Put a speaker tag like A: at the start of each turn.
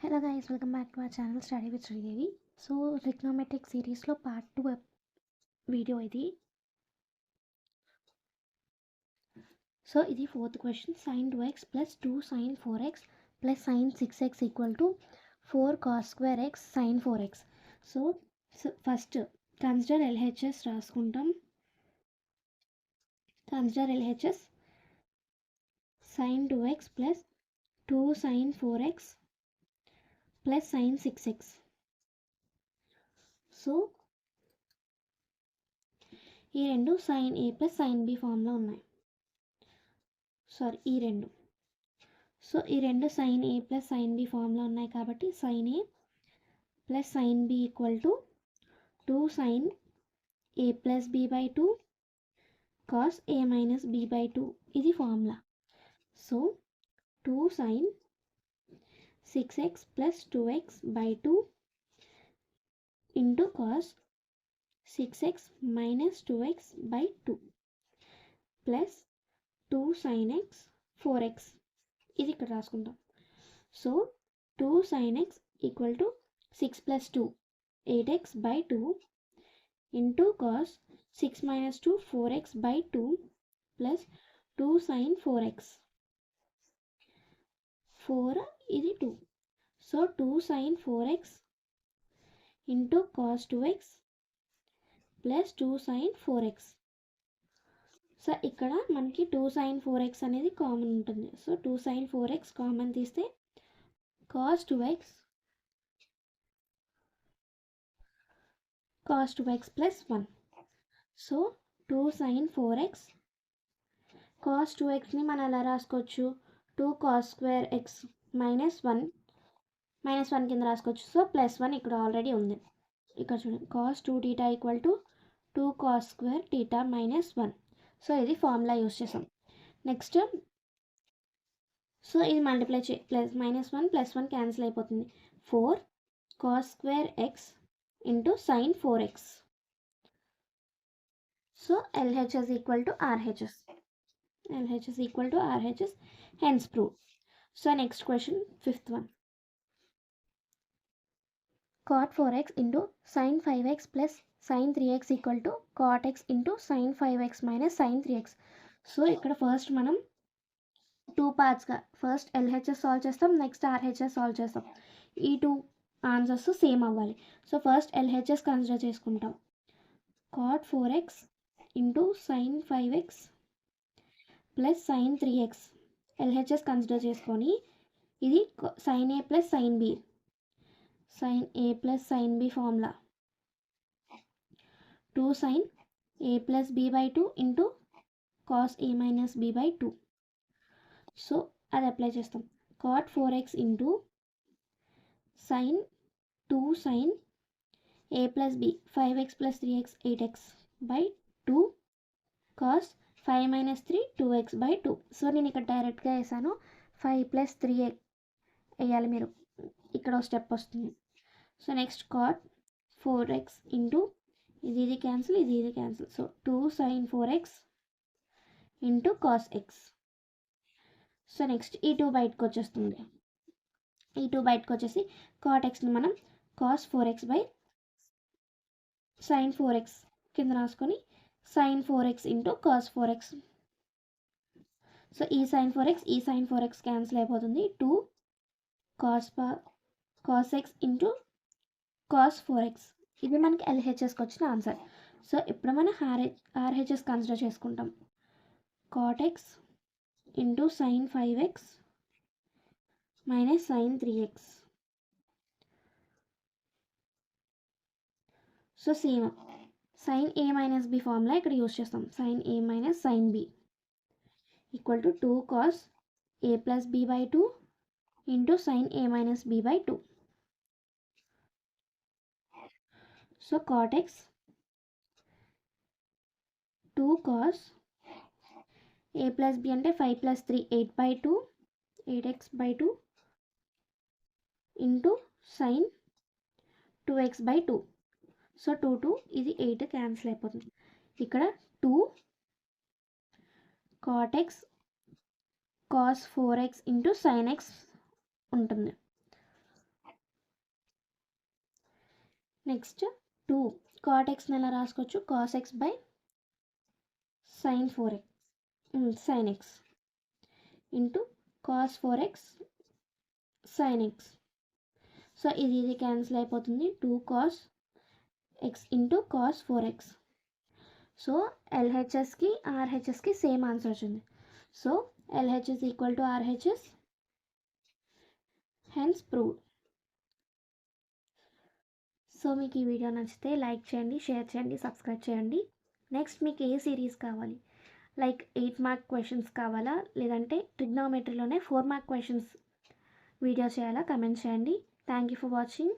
A: Hello guys, welcome back to our channel Study with Sridevi. So trigonometric series lo part 2 video idi. So idi fourth question, sin 2x plus 2 sin 4x plus sin 6x equal to 4 cos square x sin 4x. So first consider LHS raskuntam. Consider LHS sin 2x plus 2 sin 4x plus sin 6x. So ఈ రెండు sin a plus sin b ఫామ్లో ఉన్నాయి. ఈ రెండు sin a plus sin b ఫామ్లో ఉన్నాయి కాబట్టి sin a plus sin b equal to 2 sin a plus b by 2 cos a minus b by 2 ఇది formula. So 2 sin 6x plus 2x by 2 into cos 6x minus 2x by 2 plus 2 sin x 4x ఇది ఇక్కడ రాసుకుంటాం. So 2 sin x equal to 6 plus 2 8x by 2 into cos 6 minus 2 4x by 2 plus 2 sin 4x 4 ఇది 2. So 2 sin 4x into cos 2x plus 2 sin 4x. So ఇక్కడ మనకి 2 sin 4x అనేది common ఉంటుంది. So 2 sin 4x common తీస్తే cos 2x plus 1. So 2 sin 4x cos 2xని మనం ఎలా రాసుకోవచ్చు, 2 cos square x minus 1 కింద రాసుకోవచ్చు. సో ప్లస్ 1 ఇక్కడ ఆల్రెడీ ఉంది. ఇక్కడ చూడండి cos 2 theta equal to 2 cos square theta minus 1. So ఇది ఫార్ములా యూస్ చేసాం. నెక్స్ట్ సో ఇది multiply plus minus 1 plus 1 cancel అయిపోతుంది. 4 cos square x into sin 4x. So LHS equal to RHS. LHS equal to RHS, hence proof. So next question, fifth one. Cot 4x into sin 5x plus sin 3x equal to cot x into sin 5x minus sin 3x. So ఇక్కడ first మనం 2 పార్ట్స్గా first LHS solve చేస్తాం, next RHS solve చేస్తాం. ఈ 2 answers same అవ్వాలి. So first LHS consider చేసుకుంటాం. cot 4x into sin 5x plus sin 3x LHS consider చేసుకొని ఇది sin a plus sin b, sin a plus sin b formula 2 sin a plus b by 2 into cos a minus b by 2. So అది apply చేస్తాం. cot 4x into sin 2 sin a plus b 5x plus 3x 8x by 2 cos 5 minus 3 2x by 2. So నేను ఇక్కడ డైరెక్ట్గా వేసాను. 5 plus 3 వేయాలి మీరు, ఇక్కడ ఒక స్టెప్ వస్తుంది. So next cot 4x into ఇది క్యాన్సిల్, ఇది cancel. So 2 sin 4x into cos x. So next ఈ 2 బయటకు వచ్చేస్తుంది. ఈ 2 బయటకు వచ్చేసి cot xని మనం cos 4x by sin 4x కింద రాసుకొని sin 4x into cos 4x. So ఈ sin 4x క్యాన్సిల్ అయిపోతుంది. 2 cos x into cos 4x ఇది మనకి LHSకి వచ్చిన ఆన్సర్. సో ఇప్పుడు మనం RHS కన్సిడర్ చేసుకుంటాం. cot x into sin 5x minus sin 3x. So same sin a minus b formula ఇక్కడ use చేస్తాం. sin a minus sin b equal to 2 cos a plus b by 2 into sin a minus b by 2. So cot x 2 cos a plus b అంటే 5 plus 3 8 by 2 8x by 2 into sin 2x by 2. So 2 ఇది 8 cancel అయిపోతుంది. ఇక్కడ 2 cot x cos 4x into sin x ఉంటుంది. Next 2 cot xని ఎలా రాసుకోవచ్చు, cos x by sin 4x sin x into cos 4x sin x. So ఇది cancel అయిపోతుంది, 2 cos x into cos 4x. So LHSకి RHSకి సేమ్ ఆన్సర్ వచ్చింది. So LHS equal to RHS, hence proved. So మీకు ఈ వీడియో నచ్చితే like చేయండి, share చేయండి, సబ్స్క్రైబ్ చేయండి. నెక్స్ట్ మీకు ఏ సిరీస్ కావాలి, లైక్ 8 మార్క్ క్వశ్చన్స్ కావాలా, లేదంటే ట్రిగ్నోమెట్రీలోనే 4 మార్క్ క్వశ్చన్స్ వీడియో చేయాలా, కమెంట్ చేయండి. Thank you for watching.